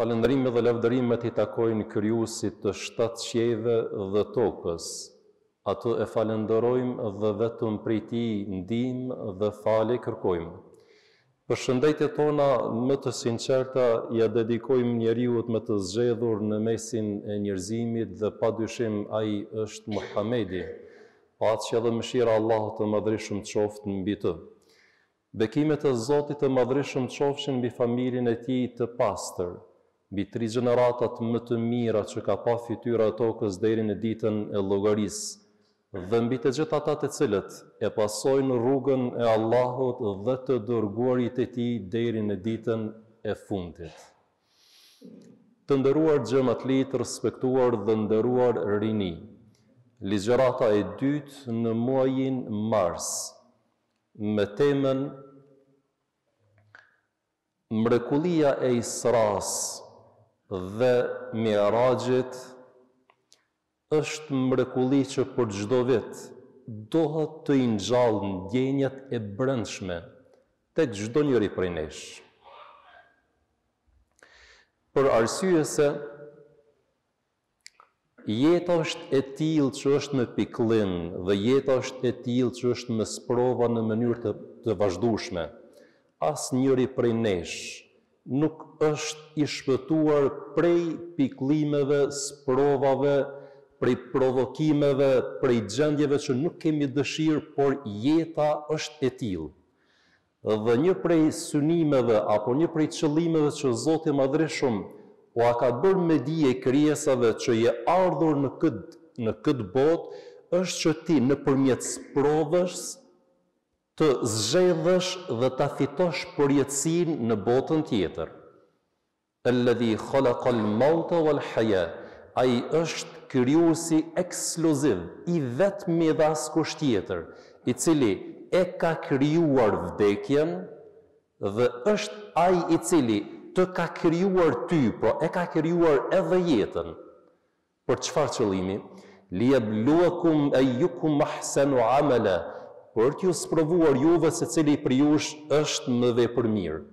Falëndërimi dhe lavdërimet i takojnë Krijuesit të 7 qiejve dhe tokës. Atë e falenderojmë dhe vetëm prej Tij ndihmë dhe falje kërkojmë. Përshëndetjet tona më të sinqerta ja dedikojmë njeriut më të zgjedhur në mesin e njerëzimit dhe padyshim ai është Muhamedi, paqja dhe mëshira e Allahut të Madhërisht qoftë mbi të. Bekimet e Zotit të Madhërisht qofshin mbi familjen e Tij të pastër, mbi 3 gjeneratat më të mira që ka pa fytyra e tokës deri në ditën e llogarisë, dhe mbi të gjithë ata të cilët e pasojnë rrugën e Allahut dhe të dërguarit e Tij deri në ditën e fundit. Të nderuar xhamat të respektuar dhe nderuar rini, ligjërata e dytë në muajin mars, me temën Mrekullia e Isras dhe Mi'rajit, është mrekulli që për çdo vit dohet të ngjallë ndjenjat e brendshme tek çdo njeri prej nesh. Për arsye se jeta është e tillë që është me pikëllim dhe jeta është e tillë që është me sprova në mënyrë të vazhdueshme. Asnjëri prej nesh nuk është i shpëtuar prej pikëllimeve, sprovave, prej provokimeve, prej gjendjeve që nuk kemi dëshirë, por jeta është e tillë. Dhe një prej synimeve apo një prej qëllimeve që Zoti Madhërisht u ka bërë me dije krijesave që je ardhur në këtë botë, është që ti nëpërmjet sprovës të zgjedhësh dhe ta fitosh përjetësinë në botën tjetër. Alladhi khalaqal mauta wal haya. Ai është krijuesi ekskluziv, i vetmi dhe askush tjetër, i cili e ka krijuar vdekjen dhe është ai i cili të ka krijuar ty, po e ka krijuar edhe jetën. Për çfarë qëllimi? Liyabluwakum ayyukum ahsanu amala, për t'ju sprovuar juve se cili prej jush është më vepërmirë.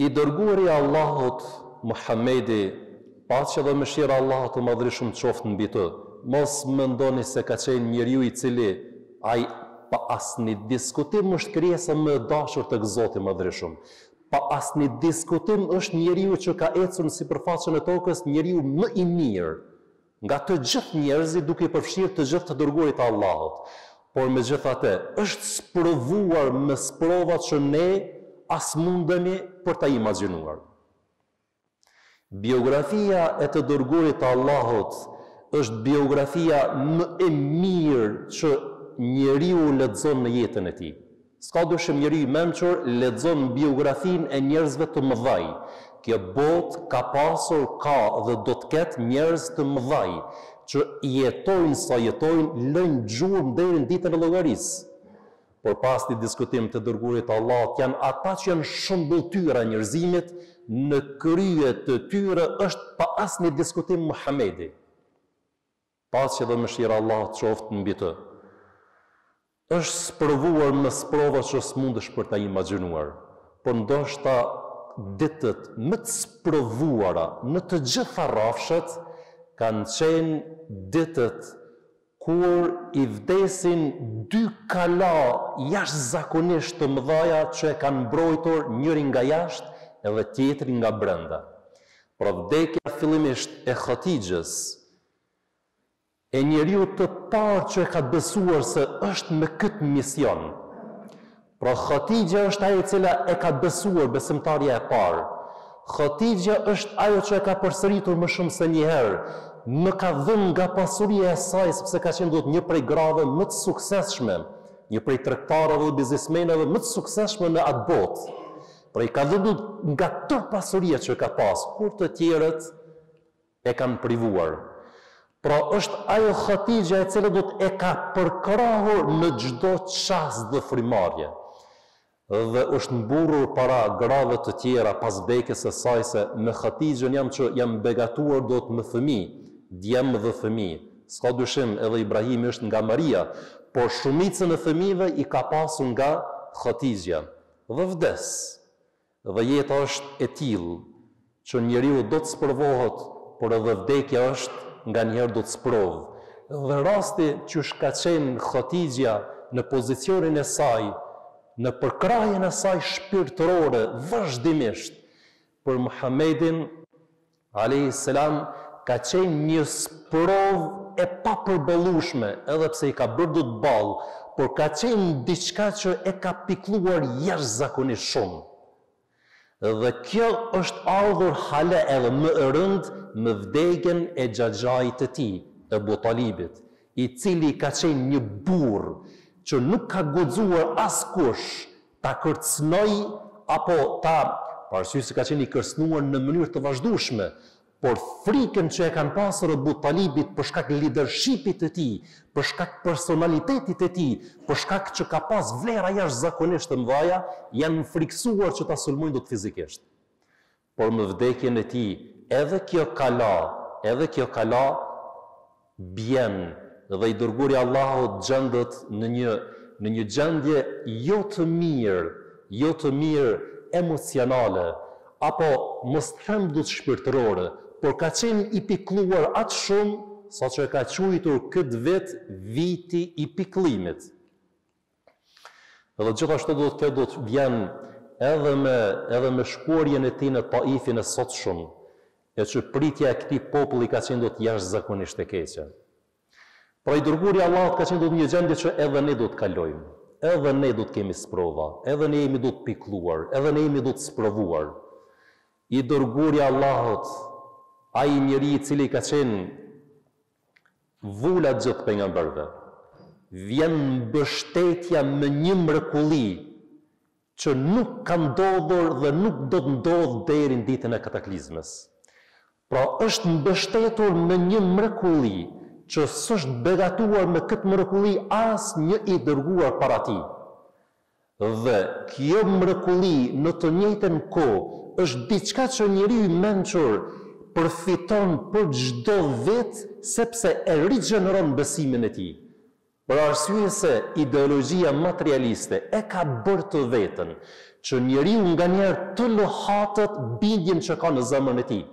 I dërguari i Allahut Muhamedi, paqja dhe mëshira e Allahut të Madhërisht qoftë mbi të, mos mendoni se ka qenë njeriu i cili ai pa asnjë diskutim është krijesa më e dashur tek Zoti i Madhërisht. Pa asnjë diskutim është njeriu që ka ecur në sipërfaqen e tokës, njeriu më i mirë nga të gjithë njerëzit, duke i përfshirë të gjithë të dërguarit e Allahut. Por megjithatë, është sprovuar me sprovat që ne as mundemi për ta imagjinuar. Biografia e të dërguarit të Allahut është biografia më e mirë që njeriu lexon në jetën e tij. S'ka dyshim njeriu i mençur lexon biografinë e njerëzve të mëdhej. Kjo botë ka pasur, ka dhe do të ketë njerëz të mëdhej që jetojnë sa jetojnë, lënë gjurmë deri në ditën e llogarisë. Por pas një diskutim të dërguarit të Allahut, janë ata që janë shëmbulltyra e njerëzimit, në krye të tyre është pa asnjë diskutim Muhamedi. Paqja dhe mëshira e Allahut qoftë mbi të. Është sprovuar me sprova që s'mundesh për ta imagjinuar, por ndoshta ditët më të sprovuara në të gjitha rrafshet kanë qenë ditët kur i vdesin 2 kala jashtëzakonisht të mëdhaja që e kanë mbrojtur njëri nga jashtë edhe tjetri nga brenda. Pra vdekja fillimisht e Khatijës, e njeriu të parë që e ka besuar se është me këtë mision. Pra Khatijja është ajo e cila e ka besuar, besimtarja e parë. Khatijja është ajo që e ka përsëritur më shumë se një herë. Më ka dhënë nga pasuria e saj, sepse ka qenë një prej grave më të suksesshme, një prej tregtarëve dhe biznesmenave më të suksesshme në atë botë. Pra i ka dhënë nga tërë pasuria që ka pas, kur të tjerët e kanë privuar. Pra është ajo Khatijja e cila e ka përkrahur në çdo çast dhe frymarrje. Dhe është mburur para grave të tjera pas vdekjes së saj se me Khatijën jam begatuar me fëmijë, djem dhe fëmijë. S'ka dyshim edhe Ibrahimi është nga Maria, por shumicën e fëmijëve i ka pasur nga Khatijja. Dhe vdes. Dhe jeta është e tillë që njeriu do të sprovohet, por edhe vdekja është nga njëherë do të sprovë. Dhe rasti që ka qenë Khatijja në pozicionin e saj, në përkrahjen e saj shpirtërore, vazhdimisht, për Muhammedin, a.s. ka qenë një sprovë e papërbëllueshme, edhe pse i ka bërë do të ballë, por ka qenë diçka që e ka pikëlluar jashtëzakonisht shumë. Dhe kjo është ardhur hala edhe më e rëndë me vdekjen e xhaxhait të tij, Ebu Talibit, i cili ka qenë një burr që nuk ka guxuar askush ta kërcënoj apo ta, parasysh se ka qenë i kërcënuar në mënyrë të vazhdueshme, por frikën që e kanë pasur Ebu Talibit për shkak leadershipit të tij, për shkak personalitetit të tij, për shkak që ka pas vlera jashtëzakonisht të mëdha, janë friksuar që ta sulmojnë dot fizikisht. Por me vdekjen e tij, edhe kjo kala bjen dhe i dërguari Allahut gjendet në një gjendje jo të mirë emocionale, apo mos them do të shpirtërore, por ka qenë i pikëlluar atë shumë sa që ka quajtur këtë vit viti i pikëllimit. Dhe gjithashtu do të vjen edhe me shkuarjen e tij në Taifin e sotshëm, e që pritja e këtij populli ka qenë do të jashtëzakonisht e keqe. Pra i dërguari Allahut ka qenë do të një gjendje që edhe ne do të kalojmë, edhe ne do të kemi sprova, edhe ne jemi do të pikëlluar, edhe ne jemi do të sprovuar. I dërguari Allahut, ai njeri i cili ka qenë vula gjithë pejgamberëve, vjen mbështetja me një mrekulli që nuk ka ndodhur dhe nuk do të ndodhë deri në ditën e kataklizmës. Pra është mbështetur me një mrekulli që s'është begatuar me këtë mrekulli asnjë i dërguar para tij. Dhe kjo mrekulli në të njëjtën kohë është diçka që njeriu i mençur përfiton për çdo vit sepse e rigjeneron besimin e tij. Për arsye se ideologjia materialiste e ka bërë të vetën që njeriu nganjëherë të lohatet bindjen që ka në zemrën e tij.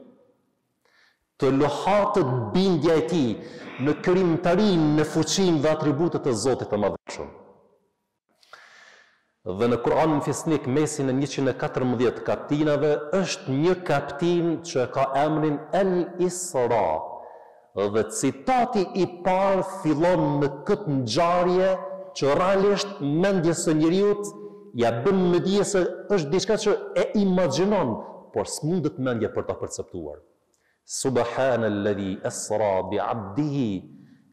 Të lohatet bindja e tij në krijimtarinë, në fuqinë dhe atributet e Zotit të Madhëshëm. Dhe në Kur'an në Fisnik, mesin e 114 kaptinave, është një kaptin që ka emrin El Isra. Dhe citati i parë fillon në këtë ngjarje që realisht mendjes së njeriut ja bën me dije se është diçka që e imagjinon, por s'mundet mendja për ta perceptuar. Subhanalladhi asra bi 'abdihi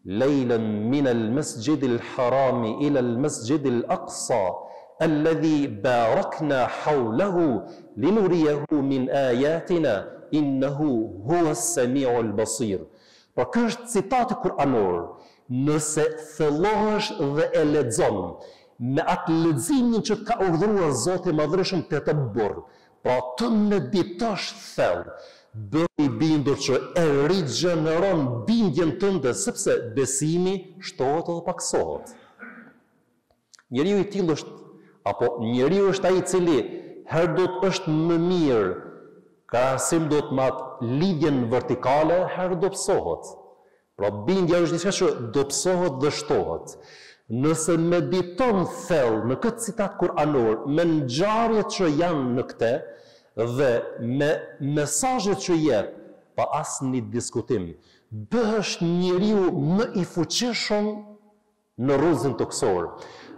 laylan min al-masjid al-haram ila al-masjid al-aqsa alladhi barakna hawlahu linuriyahu min ayatina innahu huwa as-sami'u al-basir. Por kjo është citati kuranor, nëse thellohesh dhe e lexon me atë leximin që ka urdhëruar Zoti i Madhërisht të bërë, pra të meditosh thellë, bëj i bindur që e rigjeneron bindjen tënde, sepse besimi shtohet dhe paksohet. Njeriu i tillë është, apo njeriu është ai i cili herë do të është më mirë, krahasim do të matë lidhjen vertikale, herë do pësohet. Pra bindja është diçka që do pësohet dhe shtohet. Nëse mediton thellë në këtë citat kuranor, me ngjarjet që janë në këtë, dhe me mesazhet që jep, pa asnjë diskutim, bëhesh njeriu më i fuqishëm në rrugën toksor.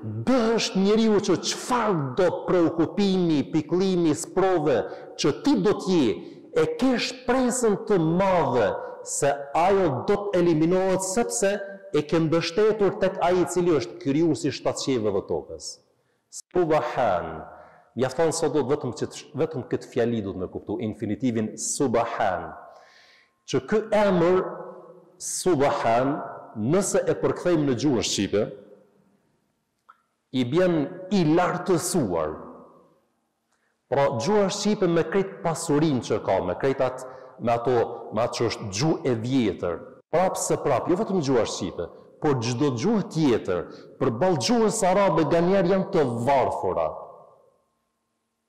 Bëhesh njeriu që çfarë do preokupimi, pikëllimi, sprove që ti do t'je, e ke shpresën të madhe se ajo do të eliminohet sepse e ke mbështetur tek ai i cili është krijuesi i shtatë qiellve dhe tokës. Subhan. Mjafton sot do vetëm këtë fjali do të më kuptu, infinitivin Subhan. Që ky emër Subhan, nëse e përkthejmë në gjuhën shqipe, i bjen i lartësuar. Pra gjuha shqipe me krejt pasurin që ka, me krejt atë, me ato që është gjuhë e vjetër, prapë se prapë, jo vetëm gjuha shqipe, por çdo gjuhë tjetër, përballë gjuhës arabe nganjëherë janë të varfura.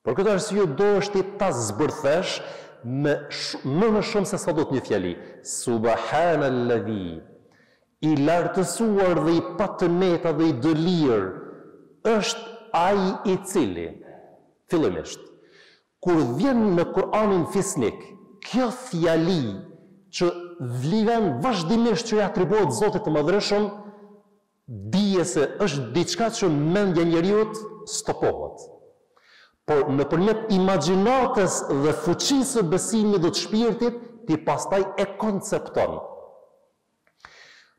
Për këtë arsye do është ta zbërthesh, më shumë se sa do të një fjali. Subhanalladhi, i lartësuar dhe i patëmeta dhe i dëlir, është ai i cili, fillimisht, kur vjen në Kur'anin fisnik, kjo fjali që vliven vazhdimisht që i atribuohet Zotit të Madhreshëm, dije se është diçka që mendja njeriut stopohet. Por nëpërmjet imagjinatës dhe fuqisë së besimit dhe të shpirtit, ti pastaj e koncepton.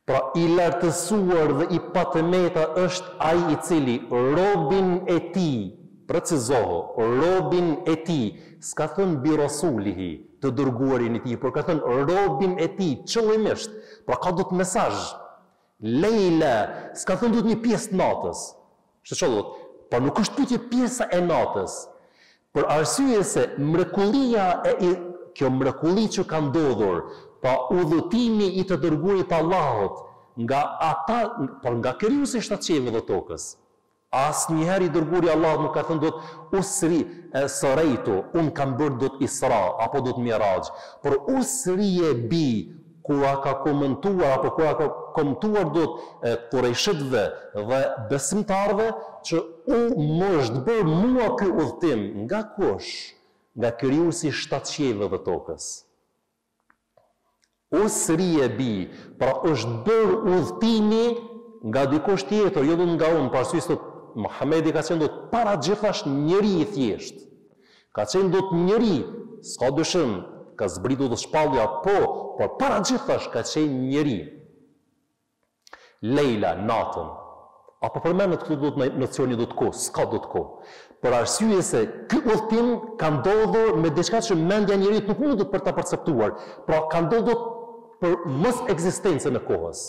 Pra i lartësuar dhe i patëmeta është ai i cili robin e tij, precizoho, robin e tij, s'ka thënë bi rasulihi, të dërguarin e tij, por ka thënë robin e tij, qëllimisht. Pra ka do të mesazh. Lejla, s'ka thënë duhet një pjesë të natës. Shtë që dhëtë? Por nuk është pyetje pjesa e natës. Për arsye se mrekullia kjo mrekulli që ka ndodhur, pa udhëtimi i të dërguarit të Allahut, nga krijuesi i shtatçeve dhe tokës. Asnjëherë i dërguari i Allahut nuk ka thënë do të usri saraitu, unë kam bërë do të Isra apo do të Miraj, por usri e bi kura ka komentuar, apo kura ka komentuar do të Qurayshitëve dhe besimtarëve që më është bërë mua ky udhtim nga kush? Nga krijuesi i shtatçeve dhe tokës. Usri e bi, pra është bërë udhëtimi nga dikush tjetër, jo do nga unë, për arsye se Muhamedi ka qenë do të para gjithash njeri i thjesht. Ka qenë do të njeri, s'ka dyshim, ka zbritur të shpallja, por para gjithash ka qenë njeri. Lejla, natën, apo përmendet këtu do të nocioni do të kohë, s'ka do të kohë. Për arsye se ky udhtim ka ndodhur me diçka që mendja e njerit nuk mundet për ta perceptuar, pra ka ndodhur për mos ekzistencën e kohës.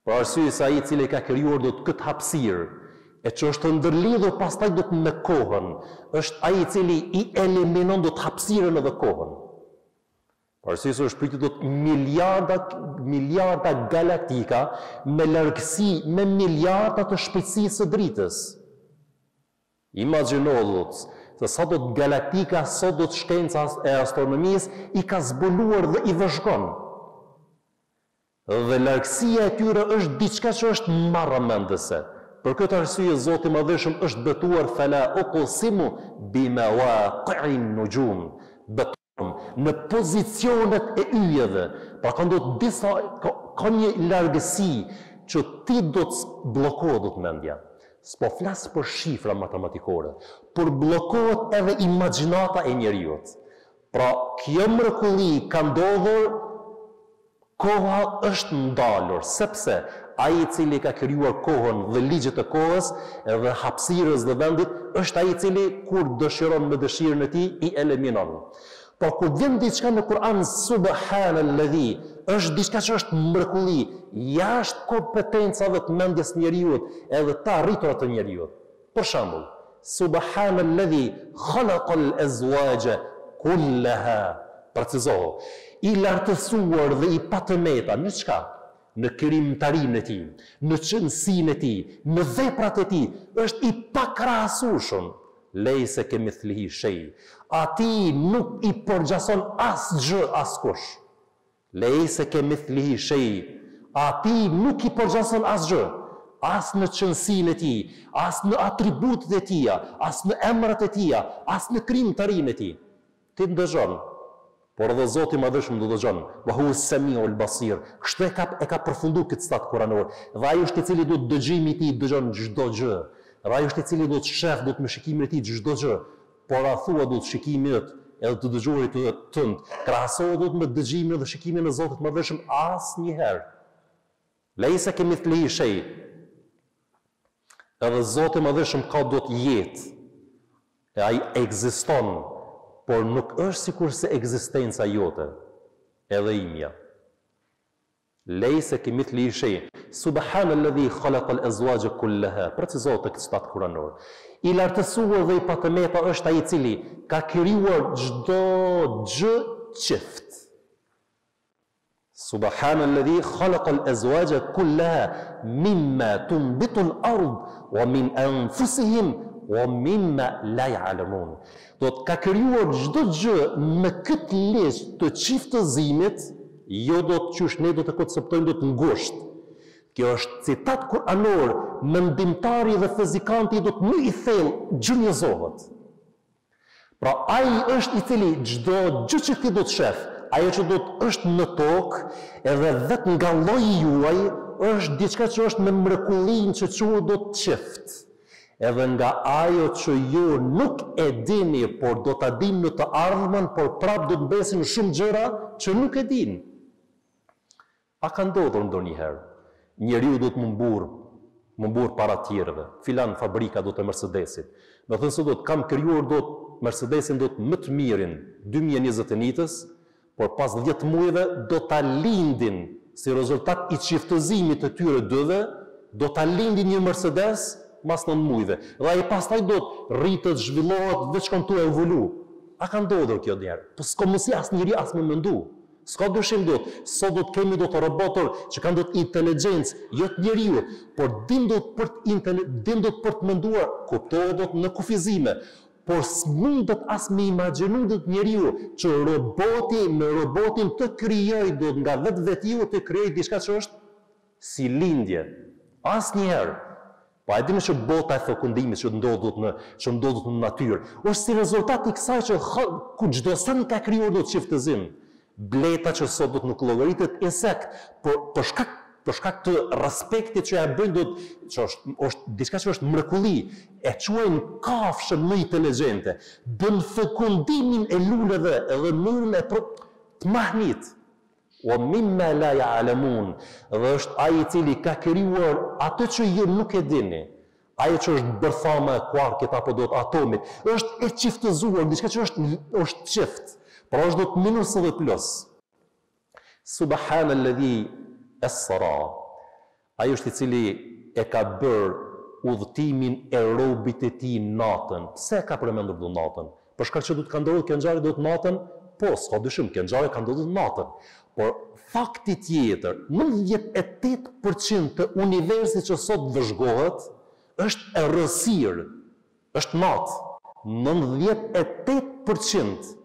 Për arsye se ai i cili ka krijuar do të këtë hapësirë, e që është ndërlidhur pastaj do të me kohën, është ai i cili i eliminon do të hapësirën edhe kohën. Për arsye se është pritur do të miliarda galaktika me largësi, me miliarda të shpejtësisë së dritës. Imagjino se sa do të galaktika, sa do të shkenca e astronomisë i ka zbuluar dhe i vëzhgon. Dhe largësia e tyre është diçka që është marrëmendëse. Për këtë arsye Zoti i Madhëshëm është betuar fala uqsimu bimawaqi'in nujum. Betuar në pozicionet e yjeve. Pra ka ndodhur disa ka një largësi që ti do të bllokohet do të mendja. S'po flas për shifra matematikore, por bllokohet edhe imagjinata e njeriu. Pra kjo mrekulli ka ndodhur, koha është ndalur, sepse ai i cili ka krijuar kohën dhe ligjet e kohës edhe hapësirës dhe vendit, është ai i cili kur dëshiron me dëshirën e tij i eliminon. Por kur vjen diçka në Kur'an, subhanalladhi, është diçka që është mrekulli, jashtë kompetencave të mendjes njeriu edhe të arritura të njeriu. Për shembull, subhanalladhi khalaqal azwaja kullaha, precizohu, i lartësuar dhe i patëmeta në çka? Në krijimtarinë e tij, në çënësinë e tij, në veprat e tij, është i pakrahasueshëm. Lejse kemithlihi shay. Ati nuk i përgjason asgjë askush. Lejse kemithlihi shay. Ati nuk i përgjason asgjë, as në çënësinë e tij, as në atributet e tij, as në emrat e tij, as në krijimtarinë e tij. Ti ndëgjon. Por edhe Zoti i Madhëshëm do dëgjon, wa huwa as-sami'ul basir. Kështu e ka përfunduar këtë stat kuranor. Dhe ai është i cili do të dëgjimi i tij dëgjon çdo gjë. Dhe ai është i cili do të shef, do të me shikimin e tij çdo gjë. Por a thua do të shikimin edhe të dëgjuarit tënd, krahasohet do të me dëgjimin dhe shikimin e Zotit të Madhëshëm asnjëherë. Laysa kamithlihi shay. Edhe Zoti i Madhëshëm ka do të jetë. E ai ekziston. Por nuk është sikur se ekzistenca jote, edhe imja. Lejse kemithlihi shay. Subhanalladhi khalaqal azwaja kullaha. Precizohet tek stat kuranor. I lartësuar dhe i patëmeta është ai i cili ka krijuar çdo gjë qift. Subhanalladhi khalaqal azwaja kullaha mimma tunbitu al-ard wa min anfusihim wa mimma la ya'lamun. Do të ka krijuar çdo gjë me këtë listë të çiftëzimit, jo do të qysh ne do të konceptojmë do të ngushtë. Kjo është citat kuranor, mendimtari dhe fizikanti do të më i thellë gjunjëzohet. Pra ai është i cili çdo gjë që ti do të shef, ajo që do të është në tokë, edhe vetë nga lloji juaj, është diçka që është me mrekullinë që quhet do të qift. Edhe nga ajo që ju nuk e dini, por do ta dini në të ardhmen, por prap do të mbesin shumë gjëra që nuk e dini. A ka ndodhur ndonjëherë? Njeriu do të më mburr para tjerëve. Filan fabrika do të Mercedesit. Do thënë se do të kam krijuar do të Mercedesin do të më të mirin 2021-ës, por pas 10 muajve do ta lindin si rezultat i çiftëzimit të tyre dyve, do ta lindin një Mercedes mas 9 muajve. Dhe ai pastaj do të rritet, zhvillohet, veç kanë tu evolu. A ka ndodhur kjo ndonjëherë? Po s'ka mundsi asnjëri as më mendu. S'ka dyshim do të, sot do të kemi do të robotor që kanë do të inteligjencë, jo të njeriu, por dim do të për të menduar, kuptohet do të në kufizime. Por s'mundet as me imagjinu do të njeriu që me robotin të krijoj do të nga vetiu të krijoj diçka që është si lindje. Asnjëherë. Po a dimë që bota e fekundimit që ndodhet në natyrë, është si rezultat i kësaj që ku çdo sen ka krijuar do të çiftëzim. Bleta që sot do të nuk llogaritet insekt, por për shkak të respektit që ja bëjnë që është diçka që është mrekulli, e quajnë kafshën më inteligjente, bën fekundimin e luleve edhe mënyrën e të mahnit. O mimma la ya'lamun, dhe është ai i cili ka krijuar atë që ju nuk e dini. Ai që është bërthama e kuarkit apo do të atomit, është e çiftëzuar, diçka që është çift. Por është do të minus dhe plus. Subhanalladhi asra. Ai është i cili e ka bërë udhëtimin e robit e tij natën. Pse ka përmendur do natën? Për shkak që do të ka ndodhur kjo ngjarje do të natën? Po, s'ka dyshim, kjo ngjarje ka ndodhur natën. Por fakti tjetër, 98% të universit që sot vëzhgohet është e rësirë, është natë. 98%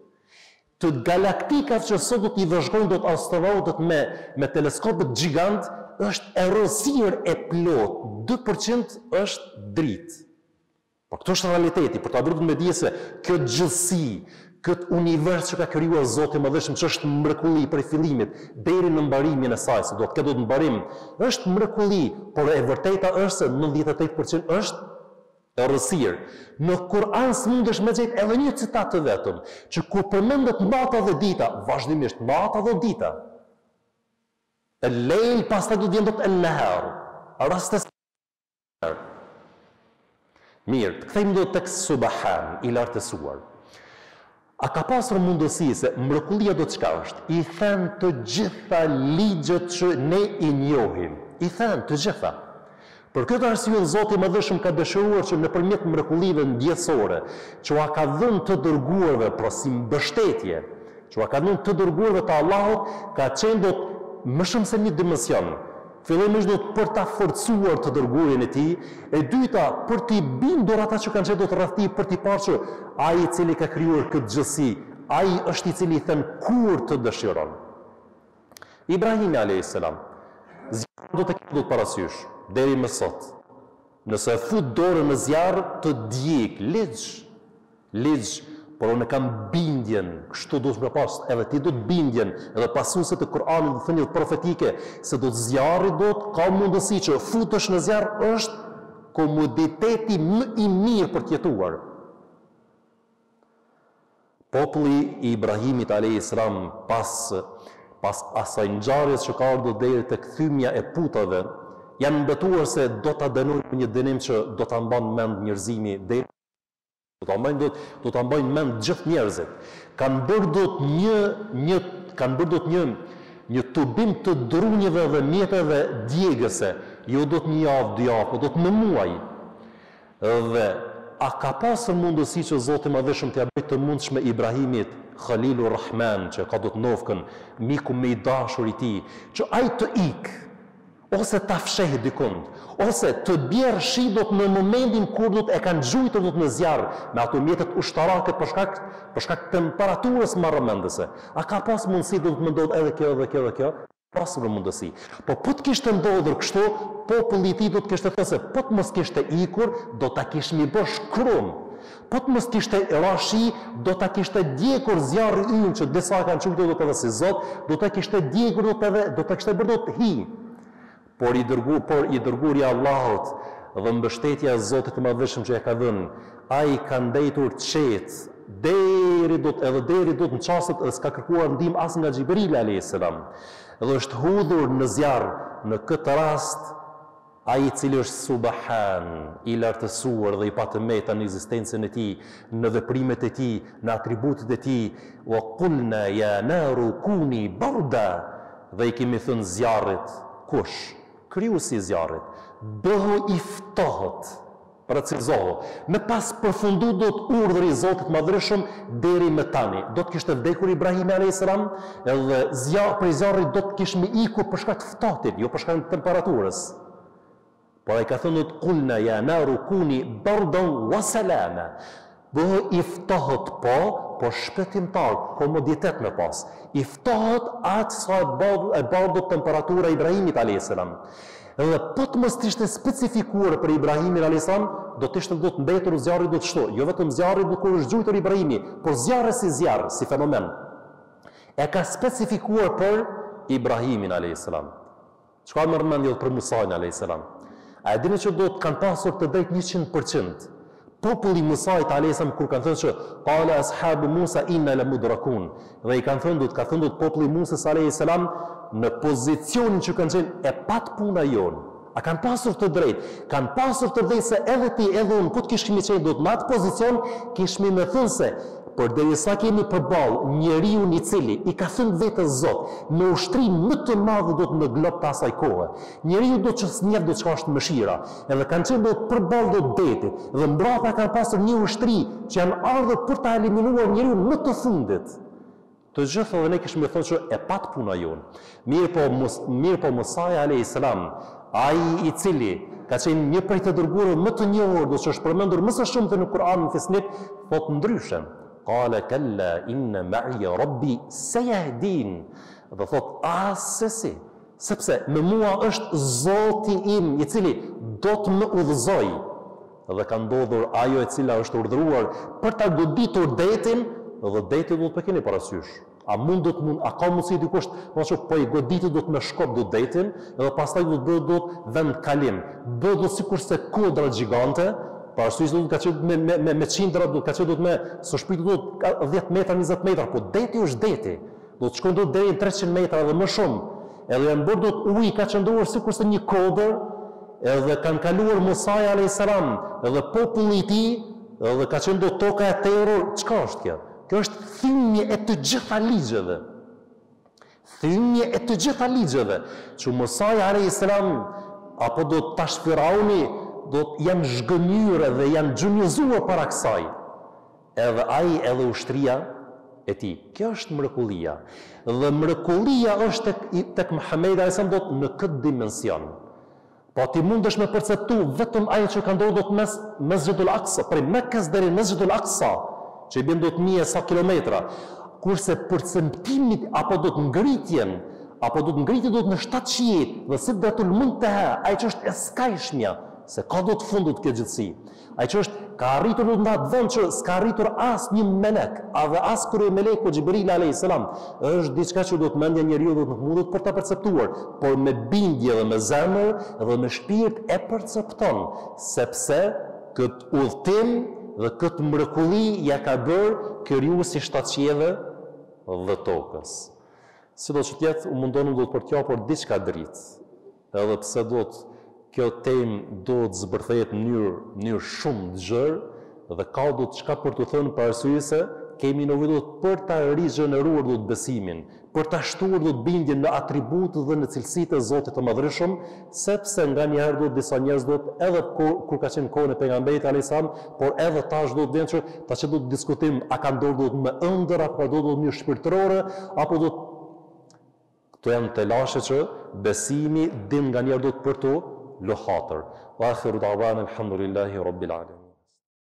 të galaktikat që sot do t'i vëzhgojnë do të astronautët me teleskopët gjigant, është errësirë e plot, 2% është dritë. Por këto është realiteti, për ta bërë me dije se këtë gjësi, këtë univers që ka krijuar Zoti i Madhëshëm, që është mrekulli prej fillimit deri në mbarimin e saj, se do të ketë mbarim, është mrekulli, por e vërteta është se 98% është errësirë. Në Kur'an s'mundesh me gjetë edhe një citat të vetëm, që kur përmendet nata dhe dita, vazhdimisht nata dhe dita. El-lejl pastaj do të vjen dot el-nahar. Rastes. Mirë, të kthejmë do tek Subhan, i lartësuar. A ka pasur mundësi se mrekullia do të çka është? I thënë të gjitha ligjet që ne i njohim. I thënë të gjitha. Për këtë arsye Zoti i Madhëshëm ka dëshiruar që nëpërmjet mrekullive ndjesore, që ua ka dhënë të dërguarve pra si mbështetje, që ua ka dhënë të dërguarve të Allahut, ka qenë do të më shumë se një dimension. Fillimisht do të për ta forcuar të dërguarin e tij, e dyta për t'i bindur ata që kanë qenë do të rreth tij, për t'i parë që ai i cili ka krijuar këtë gjësi, ai është i cili i thën kur të dëshiron. Ibrahim a.s. Zjarri do të ketë do të parasysh deri më sot. Nëse fut dorën në zjarr të djeg, ligj, por unë kam bindjen, kështu do të pas, edhe ti do të bindjen, edhe pasuesit të Kur'anit dhe thëniet profetike, se do të zjarri do të ka mundësi që futesh në zjarr është komoditeti më i mirë për të jetuar. Populli i Ibrahimit a.s. pas asaj ngjarjes që ka ardhur deri tek thymja e putave, janë mbetuar se do ta dënojnë një dënim që do ta mban mend njerëzimi deri do ta mbajnë mend gjithë njerëzit. Kanë bërë do të një tubim të drunjeve dhe mjeteve djegëse, jo do të një javë, 2 javë, do të në muaj. Dhe a ka pasur mundësi që Zoti i Madhëshëm t'ia bëjë të mundshme Ibrahimit, Khalilur Rahman, që ka do të nofkën, miku më i dashur i tij, që ai të ikë. ose ta fshehë dikund, ose të bjerë shi do të në momentin kur do të e kanë gjujtur do të në zjarë me ato mjetet ushtarake për shkak temperaturës marrëmendëse. A ka pas mundësi do të më ndodhë edhe kjo dhe kjo dhe kjo? Pas për mundësi. Po të kishte ndodhur kështu, populli i tij do të kishte thënë se po të mos kishte ikur, do ta kishmi bë shkrum. Po të mos kishte rashi, do ta kishte djegur zjarri ynë që disa kanë çuar do të edhe si Zot, do ta kishte djegur do ta kishte bërë do të hi. Por i dërguari i Allahut dhe mbështetja e Zotit të Madhëshëm që e ka dhënë, ai ka ndëitur qetë deri do të në çastet e s'ka kërkuar ndihmë as nga Xhibrili alayhis salam. Dhe është hudhur në zjarr në këtë rast ai i cili është subhan, i lartësuar dhe i patëmeta në ekzistencën e tij, në veprimet e tij, në atributet e tij, wa qulna ya naru kuni barda, dhe i kemi thënë zjarrit, kush? Krijuesi i zjarrit, bëhu i ftohët, precizohu. Me pas përfundu do të urdhri i Zotit Madhëreshëm deri më tani. Do të kishte vdekur Ibrahimi a.s. edhe prej zjarrit do të kishme ikur për shkak të ftohtit, jo për shkak të temperaturës. Por ai ka thënë të kulna ja naru kuni bardan wa salama. Bëhu i ftohët po shpëtimtar, komoditet me pas. I ftohët atë sa e bardhët temperatura Ibrahimit a.s. Edhe po të mos t'ishte specifikuar për Ibrahimin a.s. do t'ishte do të mbetur zjarri do të shto. Jo vetëm zjarri do kur është gjujtur Ibrahimi, por zjarri, si fenomen. E ka specifikuar për Ibrahimin a.s. Çka më rëmendje për Musajin a.s. A e dini që do të kanë pasur të drejt 100%. Populli Musait a.s. kur kanë thënë që qala ashabu Musa inna lamudrakun, dhe i kanë thënë populli Musës a.s. në pozicionin që kanë qenë e pat puna jonë. A kanë pasur të drejt? Kanë pasur të drejt se edhe ti edhe unë, po të kishmi qenë do të në atë pozicion, kishmi me thënë se por derisa kemi përballë njeriu i cili i ka thënë vetë Zot, me ushtrim më të madh do të në glob të asaj kohe. Njeriu do të njeh do çka është mëshira, edhe kanë qenë do të përballë do detit, dhe mbrapa kanë pasur një ushtri që janë ardhur për ta eliminuar njeriu më të fundit. Të gjithë edhe ne kishme thënë që e pat puna jonë. Mirë po Musa a.s. ai i cili ka qenë një prej të dërguarve më të njohur, do që është përmendur më së shumti në Kur'an në Fisnit, thotë ndryshe. Qala kalla inna ma'i rabbi sayahdin. Dhe thot asesi, sepse me mua është Zoti im i cili do të më udhëzoj. Dhe ka ndodhur ajo e cila është urdhëruar për ta goditur detin, dhe deti do të pekeni parasysh. A ka mundësi dikush po i goditit do të me shkop do detin, edhe pastaj do të bëhet do të vend kalim. Bëhet do sikur se kodra gjigante. Parasysh do të ka qenë me qindra, do të ka qenë do të me së shpirti do të 10 metra, 20 metra, po deti është deti. Do të shkojnë do të deri në 300 metra dhe më shumë. Edhe janë bërë do të uji ka qëndruar sikur se një kodër, edhe kanë kaluar Musa a.s. edhe populli i tij, edhe ka qenë do toka e terror. Çka është kjo? Kjo është thymje e të gjitha ligjeve. Thymje e të gjitha ligjeve. Që Musa a.s. apo do të tash Firauni do të janë zhgënjur dhe janë gjunjëzuar para kësaj. Edhe ai edhe ushtria e tij. Kjo është mrekullia. Dhe mrekullia është tek Muhamedi a.s. do të në këtë dimension. Po ti mundesh me perceptu vetëm ajo që ka ndodhur do të mes Mesxhidul Aqsa, prej Mekës deri në Mesxhidul Aqsa, që i bën do të 1000 sa kilometra. Kurse perceptimi apo do të ngritjen, apo do të ngritje do të në 700 dhe Sidratul Muntaha, ai që është e skajshmja, se ka do të fundut këtë gjithësi. Ai që është ka arritur në atë vend që s'ka arritur as një melek, edhe as kur meleku Xhibril a.s. është diçka që do të mendja njeriu do të mundet për ta perceptuar, por me bindje dhe me zemër dhe me shpirt e percepton, sepse këtë udhtim dhe këtë mrekulli ja ka bërë krijuesi shtatqieve dhe tokës. Si do që tjetë, u mundonim do të përqapur diçka dritë, edhe pse do të kjo temë do të zbërthejet në mënyrë shumë të gjerë dhe ka do të çka për të thënë për arsye se kemi nevojë për ta rigjeneruar do të besimin, për ta shtuar do të bindjen në atributë dhe në cilësitë e Zotit të Madhërisëm, sepse nganjëherë do të disa njerëz do të edhe kur ka qenë kohën e pejgamberit alayhis salam, por edhe tash do të vjen që tash do të diskutojmë a ka ndodhur do të më ëndër apo do të më shpirtërore apo do të janë të lashe që besimi din nga njerë do të për to lohatër. Wa akhiru da'wana alhamdulillahi rabbil alamin.